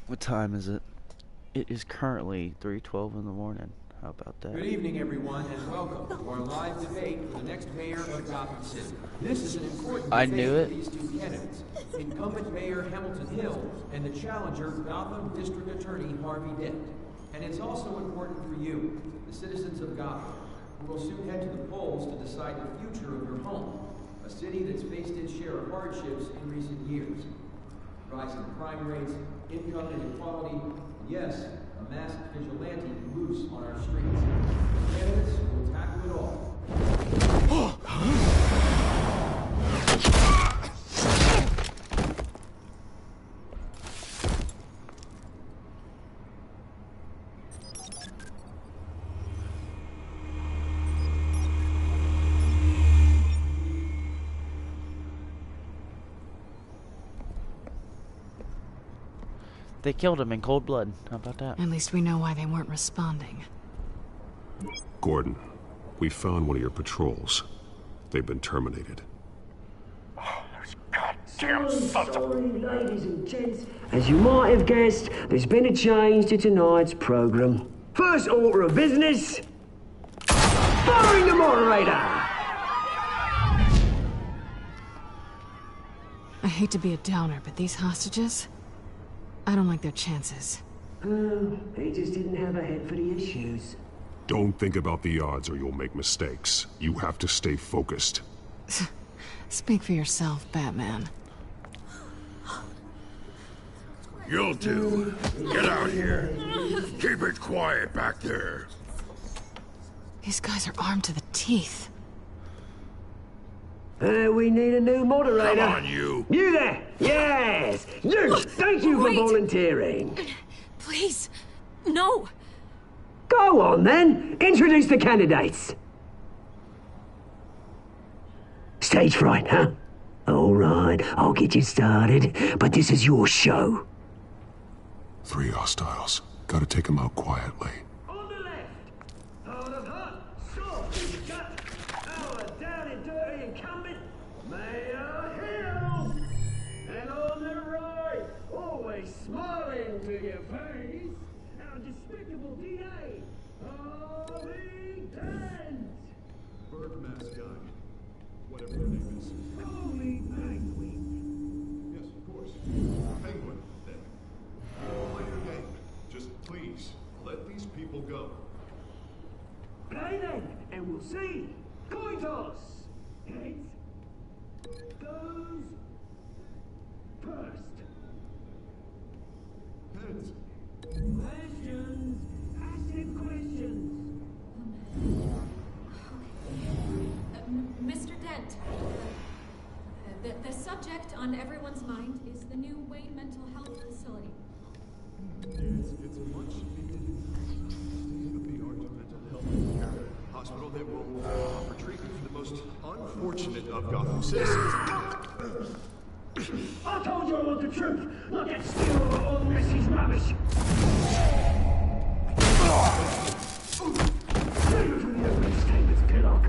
What time is it? It is currently 3:12 in the morning. How about that? Good evening, everyone, and welcome to our live debate for the next mayor of Gotham City. This is an important debate for these two candidates, incumbent Mayor Hamilton Hill and the challenger, Gotham District Attorney Harvey Dent. And it's also important for you, the citizens of Gotham, who will soon head to the polls to decide the future of your home, a city that's faced its share of hardships in recent years. Rising crime rates, income inequality, and yes, a masked vigilante loose on our streets. Candidates will tackle it all. They killed him in cold blood. How about that? At least we know why they weren't responding. Gordon, we found one of your patrols. They've been terminated. Sorry, ladies and gents. As you might have guessed, there's been a change to tonight's program. First order of business, firing the moderator! I hate to be a downer, but these hostages, I don't like their chances. He just didn't have a head for the issues. Don't think about the odds or you'll make mistakes. You have to stay focused. Speak for yourself, Batman. You'll do. Get out here. Keep it quiet back there. These guys are armed to the teeth. We need a new moderator. Come on, you. You there! Yes! You! Thank you for volunteering. Please, no. Go on, then. Introduce the candidates. Stage fright, huh? All right, I'll get you started, but this is your show. 3 hostiles. Gotta take them out quietly. On the left, hard of heart, soft and gut, our down and dirty incumbent, Mayor Hill. And on the right, always smiling to your face, our despicable DA, Harvey Dent. Bird mascot. Whatever your name is. Holy Penguin. Yes, of course. Penguin, then. Play your game. Just please, let these people go. Play then, and we'll see. Coin toss. Heads goes first. subject on everyone's mind is the new Wayne Mental Health Facility. It's much state-of-the-art mental health hospital that will offer treatment for the most unfortunate of Gotham citizens. I told you I want the truth, not that steal all the message rubbish. Leave it for the opening statements, Pillock.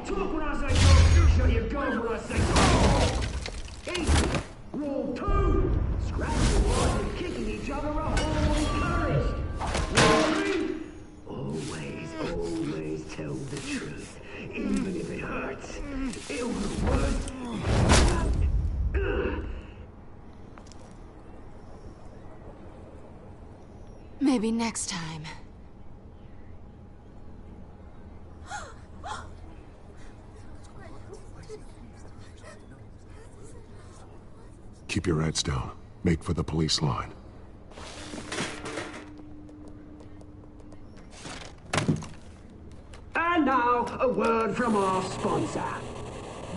Talk when I say talk, show your goals when I say talk. Easy. Rule 2. Scratch the wires and kicking each other up all encouraged. Rule 3. Always tell the truth, even if it hurts. It'll be worse. Maybe next time. Keep your heads down. Make for the police line. And now, a word from our sponsor.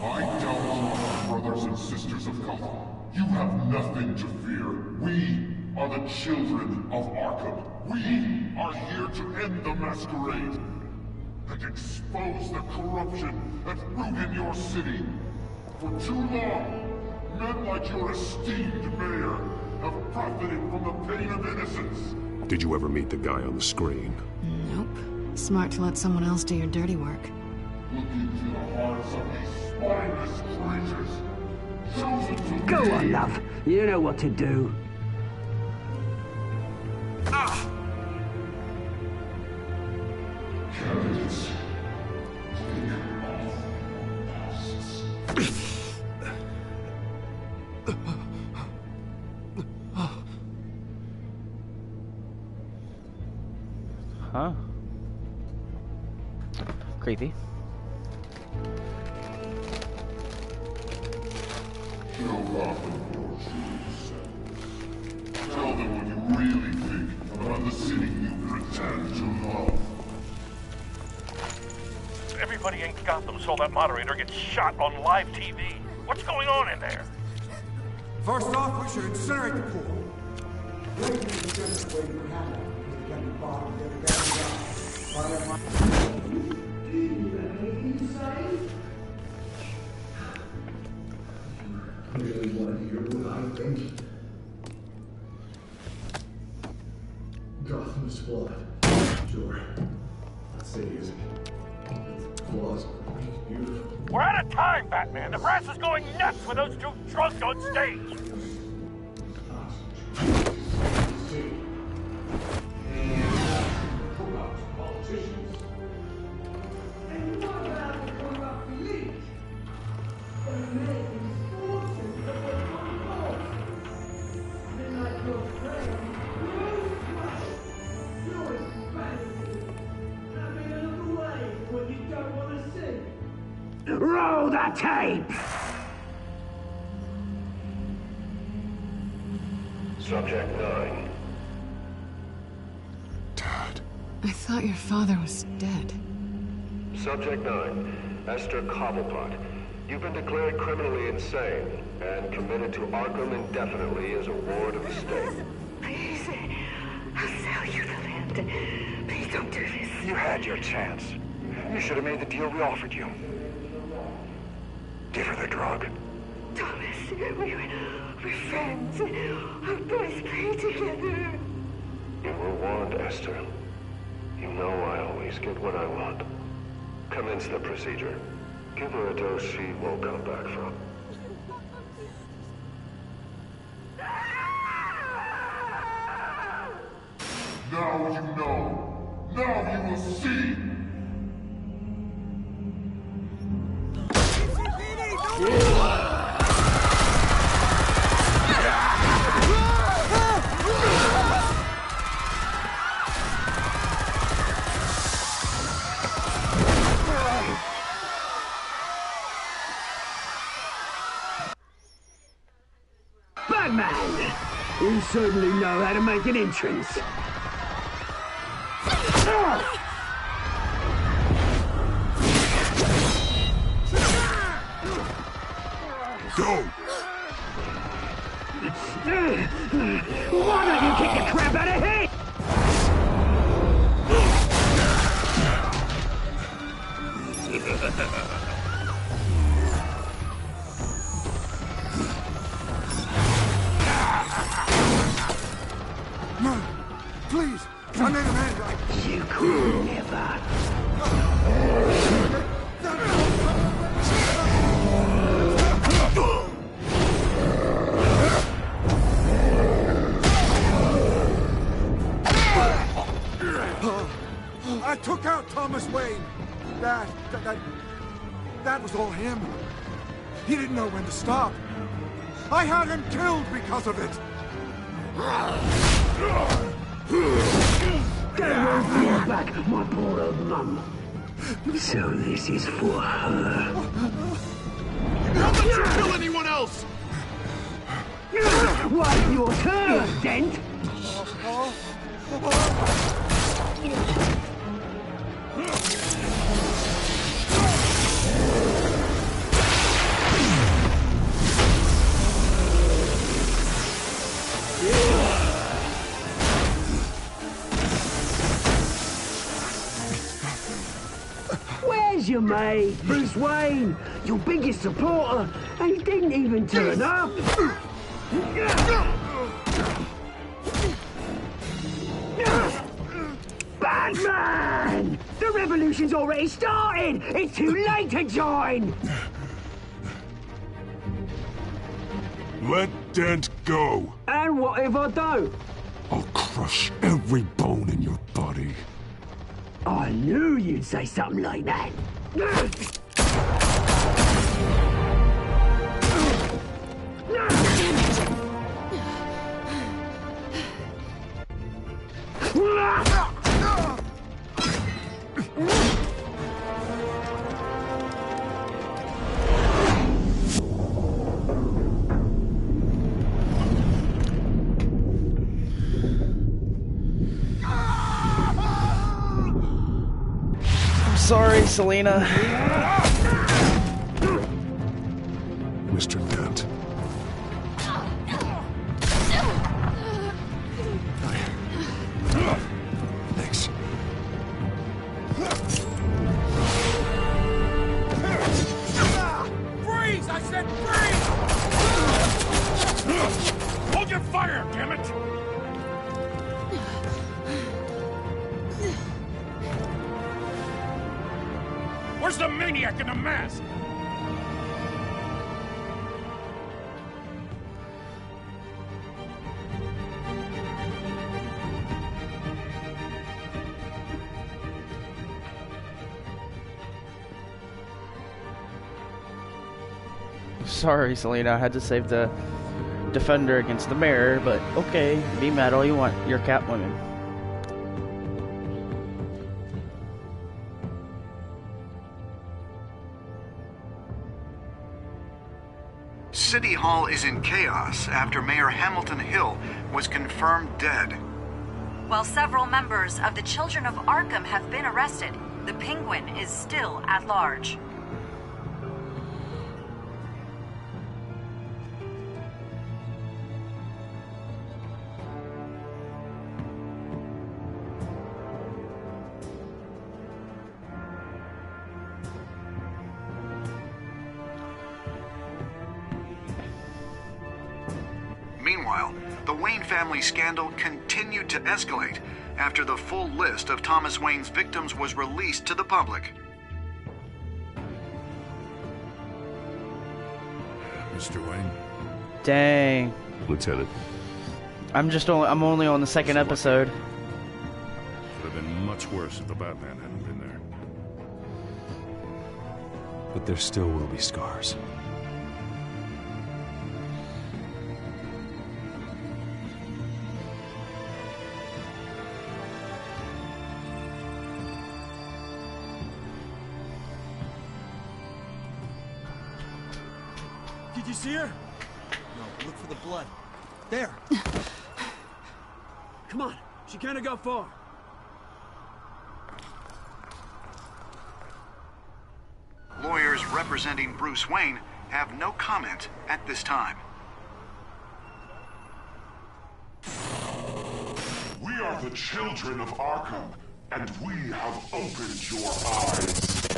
My doubtful brothers and sisters of Gotham, you have nothing to fear. We are the children of Arkham. We are here to end the masquerade and expose the corruption at root in your city. For too long, men like your esteemed mayor have profited from the pain of innocence. Did you ever meet the guy on the screen? Nope. Smart to let someone else do your dirty work. Look into the hearts of these spineless creatures. Chosen to Go on, love. You know what to do. Candidates, Huh? Creepy. show Gotham your true self. Tell them what you really think about the city you pretend to love. Everybody in Gotham saw that moderator get shot on live TV. What's going on in there? First off, we should incinerate the pool. Really want to hear what I think? Gotham is flawed. Sure. That city isn't. Its flaws are beautiful. We're out of time, Batman. The brass is going nuts with those two drunks on stage. Roll the tape! Subject 9. I thought your father was dead. Subject 9. Esther Cobblepot. You've been declared criminally insane and committed to Arkham indefinitely as a ward of the state. Please, I'll sell you the land. Please don't do this. You had your chance. You should have made the deal we offered you. Give her the drug. Thomas, we're friends. Our boys play together. You were warned, Esther. You know I always get what I want. Commence the procedure. Give her a dose she won't come back from. Now you know. Now you will see. Batman! You certainly know how to make an entrance. Go! Why don't you kick the crap out of him? No, please, I made him angry. You could never. I took out Thomas Wayne. That was all him. He didn't know when to stop. I had him killed because of it. That won't bring back my poor old mum. So this is for her. Don't let you kill anyone else! What's your turn, Dent? Where's your mate, Bruce Wayne? Your biggest supporter, and he didn't even turn up. Batman! The revolution's already started! It's too late to join! Let Dent go. And what if I don't? I'll crush every bone in your body. I knew you'd say something like that. Sorry, Selina. Mr. Dent. Thanks. Freeze! I said freeze! Hold your fire, damn it! Where's the maniac in the mask? Sorry, Selina. I had to save the Defender against the Mayor, but okay. Be mad all you want. You're Catwoman. City Hall is in chaos after Mayor Hamilton Hill was confirmed dead. While several members of the Children of Arkham have been arrested, the Penguin is still at large. Meanwhile, the Wayne family scandal continued to escalate after the full list of Thomas Wayne's victims was released to the public. Mr. Wayne? Dang. Lieutenant. I'm only on the second episode. Could have been much worse if the Batman hadn't been there. But there still will be scars. Did you see her? No, look for the blood. There. Come on, she can't have got far. Lawyers representing Bruce Wayne have no comment at this time. We are the children of Arkham, and we have opened your eyes.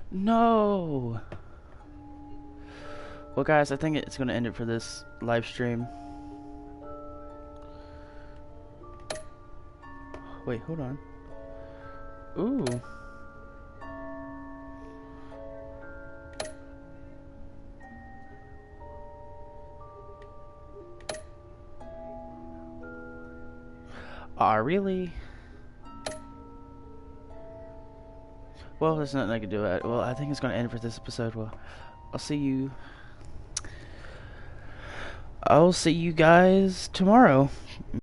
No. Well, guys, I think it's going to end it for this live stream. Wait, hold on. Ooh. Really? Well, there's nothing I can do. Well, I think it's going to end for this episode. Well, I'll see you guys tomorrow.